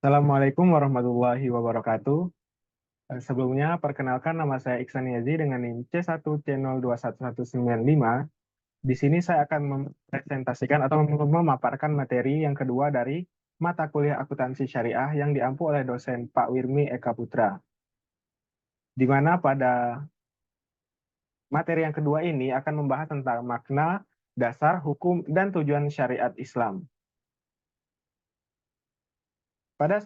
Assalamualaikum warahmatullahi wabarakatuh. Sebelumnya, perkenalkan nama saya Iksan Yazi dengan NIM C1C021195. Di sini saya akan mempresentasikan atau memaparkan materi yang kedua dari mata kuliah akuntansi syariah yang diampu oleh dosen Pak Wirmi Eka Putra. Di mana pada materi yang kedua ini akan membahas tentang makna, dasar, hukum, dan tujuan syariat Islam. Pada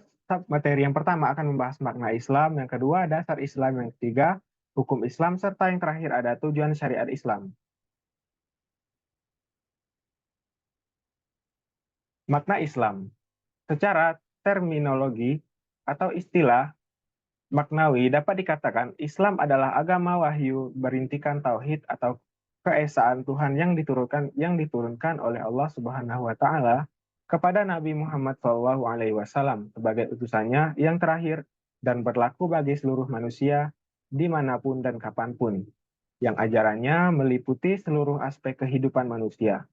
materi yang pertama akan membahas makna Islam, yang kedua dasar Islam, yang ketiga hukum Islam, serta yang terakhir ada tujuan syariat Islam. Makna Islam. Secara terminologi atau istilah maknawi dapat dikatakan Islam adalah agama wahyu berintikan tauhid atau keesaan Tuhan yang diturunkan oleh Allah Subhanahu wa taala kepada Nabi Muhammad SAW sebagai utusannya yang terakhir dan berlaku bagi seluruh manusia dimanapun dan kapanpun, yang ajarannya meliputi seluruh aspek kehidupan manusia.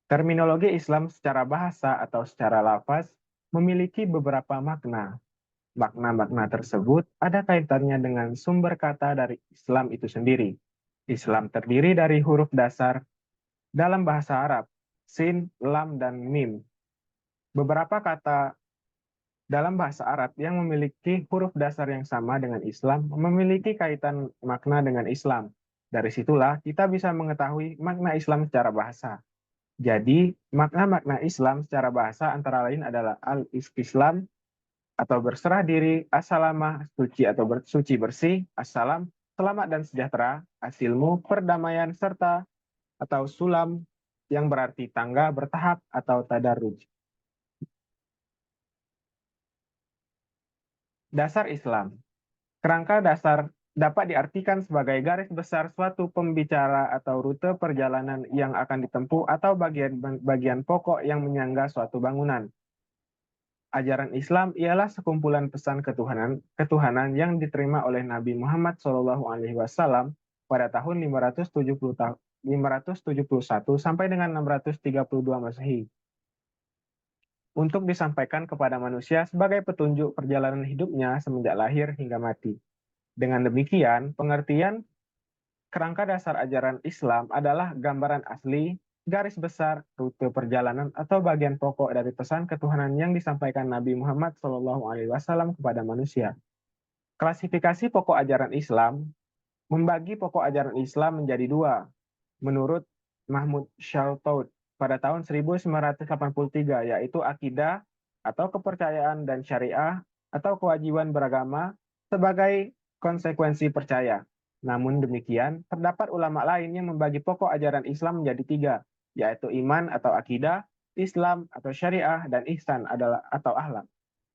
Terminologi Islam secara bahasa atau secara lafaz memiliki beberapa makna. Makna-makna tersebut ada kaitannya dengan sumber kata dari Islam itu sendiri. Islam terdiri dari huruf dasar dalam bahasa Arab, sin, lam, dan mim. Beberapa kata dalam bahasa Arab yang memiliki huruf dasar yang sama dengan Islam memiliki kaitan makna dengan Islam. Dari situlah kita bisa mengetahui makna Islam secara bahasa. Jadi, makna-makna Islam secara bahasa antara lain adalah al-istislam atau berserah diri, as-salamah, suci atau suci bersih, as-salam, selamat dan sejahtera, asilmu, perdamaian, serta atau sulam yang berarti tangga bertahap atau tadarruj. Dasar Islam. Kerangka dasar dapat diartikan sebagai garis besar suatu pembicara atau rute perjalanan yang akan ditempuh atau bagian pokok yang menyangga suatu bangunan. Ajaran Islam ialah sekumpulan pesan ketuhanan yang diterima oleh Nabi Muhammad SAW pada tahun 571 sampai dengan 632 Masehi untuk disampaikan kepada manusia sebagai petunjuk perjalanan hidupnya semenjak lahir hingga mati. Dengan demikian, pengertian kerangka dasar ajaran Islam adalah gambaran asli, garis besar, rute perjalanan, atau bagian pokok dari pesan ketuhanan yang disampaikan Nabi Muhammad SAW kepada manusia. Klasifikasi pokok ajaran Islam membagi pokok ajaran Islam menjadi dua, menurut Mahmud Shaltut pada tahun 1983, yaitu akidah atau kepercayaan dan syariah atau kewajiban beragama sebagai konsekuensi percaya. Namun demikian, terdapat ulama lain yang membagi pokok ajaran Islam menjadi tiga, yaitu iman atau akidah, Islam atau syariah, dan ihsan adalah atau akhlak.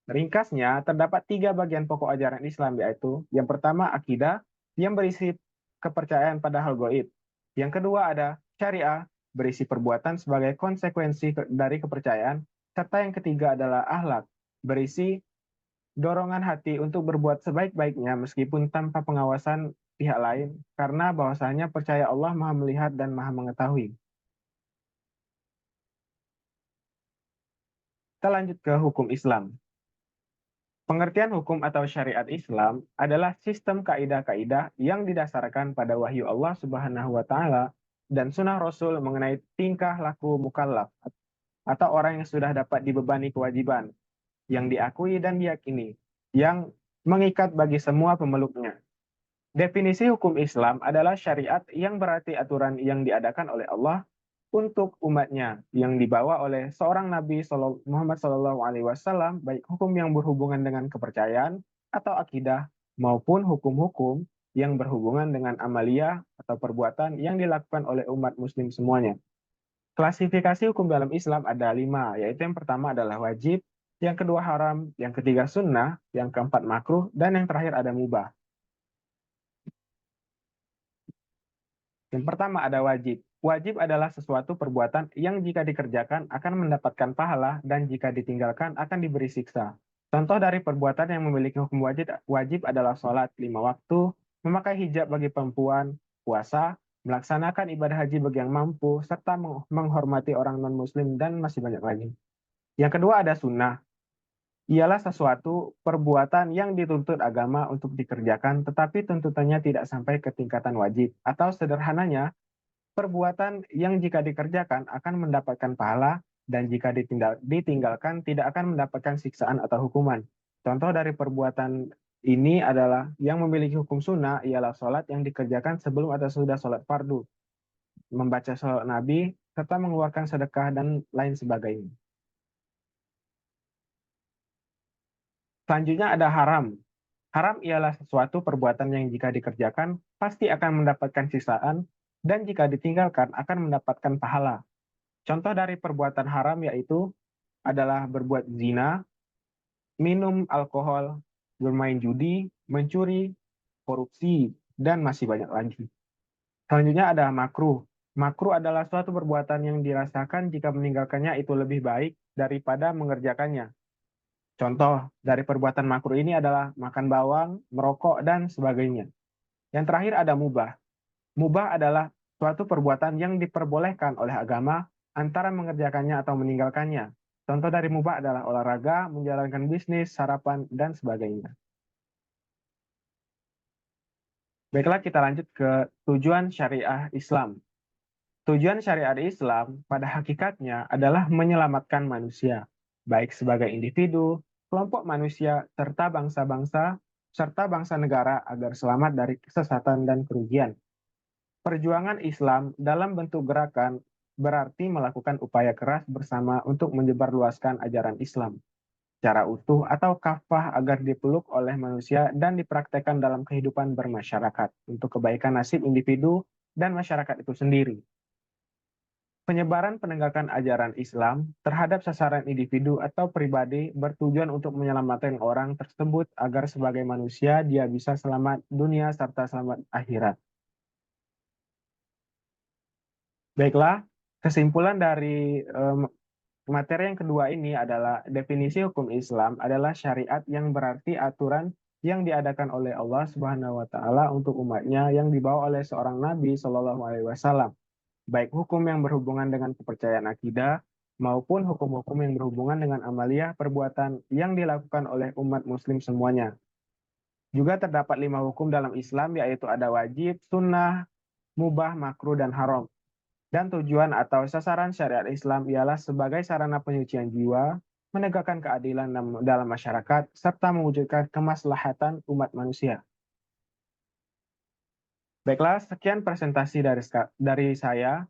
Ringkasnya, terdapat tiga bagian pokok ajaran Islam, yaitu yang pertama akidah, yang berisi kepercayaan pada hal gaib. Yang kedua ada syariah, berisi perbuatan sebagai konsekuensi dari kepercayaan, serta yang ketiga adalah akhlak, berisi dorongan hati untuk berbuat sebaik-baiknya meskipun tanpa pengawasan pihak lain, karena bahwasanya percaya Allah Maha Melihat dan Maha Mengetahui. Kita lanjut ke hukum Islam. Pengertian hukum atau syariat Islam adalah sistem kaidah-kaidah yang didasarkan pada wahyu Allah Subhanahu wa taala dan sunnah Rasul mengenai tingkah laku mukallaf atau orang yang sudah dapat dibebani kewajiban yang diakui dan diyakini, yang mengikat bagi semua pemeluknya. Definisi hukum Islam adalah syariat yang berarti aturan yang diadakan oleh Allah untuk umatnya yang dibawa oleh seorang Nabi Muhammad SAW, baik hukum yang berhubungan dengan kepercayaan atau akidah maupun hukum-hukum yang berhubungan dengan amalia atau perbuatan yang dilakukan oleh umat muslim semuanya. Klasifikasi hukum dalam Islam ada 5, yaitu yang pertama adalah wajib, yang kedua haram, yang ketiga sunnah, yang keempat makruh, dan yang terakhir ada mubah. Yang pertama ada wajib. Wajib adalah sesuatu perbuatan yang jika dikerjakan akan mendapatkan pahala dan jika ditinggalkan akan diberi siksa. Contoh dari perbuatan yang memiliki hukum wajib adalah sholat 5 waktu, memakai hijab bagi perempuan, puasa, melaksanakan ibadah haji bagi yang mampu, serta menghormati orang non-muslim dan masih banyak lagi. Yang kedua ada sunnah, ialah sesuatu perbuatan yang dituntut agama untuk dikerjakan, tetapi tuntutannya tidak sampai ke tingkatan wajib. Atau sederhananya, perbuatan yang jika dikerjakan akan mendapatkan pahala, dan jika ditinggalkan tidak akan mendapatkan siksaan atau hukuman. Contoh dari perbuatan ini adalah yang memiliki hukum sunnah ialah sholat yang dikerjakan sebelum atau sudah sholat fardu, membaca sholat Nabi, serta mengeluarkan sedekah dan lain sebagainya. Selanjutnya ada haram. Haram ialah sesuatu perbuatan yang jika dikerjakan pasti akan mendapatkan siksaan, dan jika ditinggalkan akan mendapatkan pahala. Contoh dari perbuatan haram yaitu adalah berbuat zina, minum alkohol, bermain judi, mencuri, korupsi, dan masih banyak lagi. Selanjutnya ada makruh. Makruh adalah suatu perbuatan yang dirasakan jika meninggalkannya itu lebih baik daripada mengerjakannya. Contoh dari perbuatan makruh ini adalah makan bawang, merokok, dan sebagainya. Yang terakhir ada mubah. Mubah adalah suatu perbuatan yang diperbolehkan oleh agama antara mengerjakannya atau meninggalkannya. Contoh dari mubah adalah olahraga, menjalankan bisnis, sarapan, dan sebagainya. Baiklah, kita lanjut ke tujuan syariah Islam. Tujuan syariat Islam pada hakikatnya adalah menyelamatkan manusia, baik sebagai individu, kelompok manusia, serta bangsa negara agar selamat dari kesesatan dan kerugian. Perjuangan Islam dalam bentuk gerakan berarti melakukan upaya keras bersama untuk menyebarluaskan ajaran Islam secara utuh atau kafah agar dipeluk oleh manusia dan dipraktekkan dalam kehidupan bermasyarakat untuk kebaikan nasib individu dan masyarakat itu sendiri. Penyebaran penegakan ajaran Islam terhadap sasaran individu atau pribadi bertujuan untuk menyelamatkan orang tersebut agar sebagai manusia dia bisa selamat dunia serta selamat akhirat. Baiklah, kesimpulan dari materi yang kedua ini adalah definisi hukum Islam adalah syariat yang berarti aturan yang diadakan oleh Allah Subhanahu wa taala untuk umatnya yang dibawa oleh seorang nabi Shallallahu alaihi wasallam, baik hukum yang berhubungan dengan kepercayaan akidah maupun hukum-hukum yang berhubungan dengan amaliyah perbuatan yang dilakukan oleh umat muslim semuanya. Juga terdapat 5 hukum dalam Islam, yaitu ada wajib, sunnah, mubah, makruh, dan haram. Dan tujuan atau sasaran syariat Islam ialah sebagai sarana penyucian jiwa, menegakkan keadilan dalam masyarakat, serta mewujudkan kemaslahatan umat manusia. Baiklah, sekian presentasi dari saya.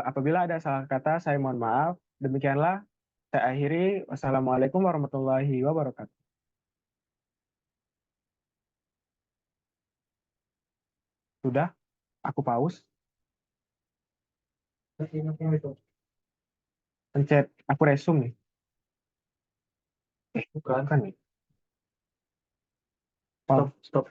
Apabila ada salah kata, saya mohon maaf. Demikianlah, saya akhiri. Wassalamualaikum warahmatullahi wabarakatuh. Sudah, aku pause. Pencet, aku resume nih. Bukan kan nih. Stop, stop.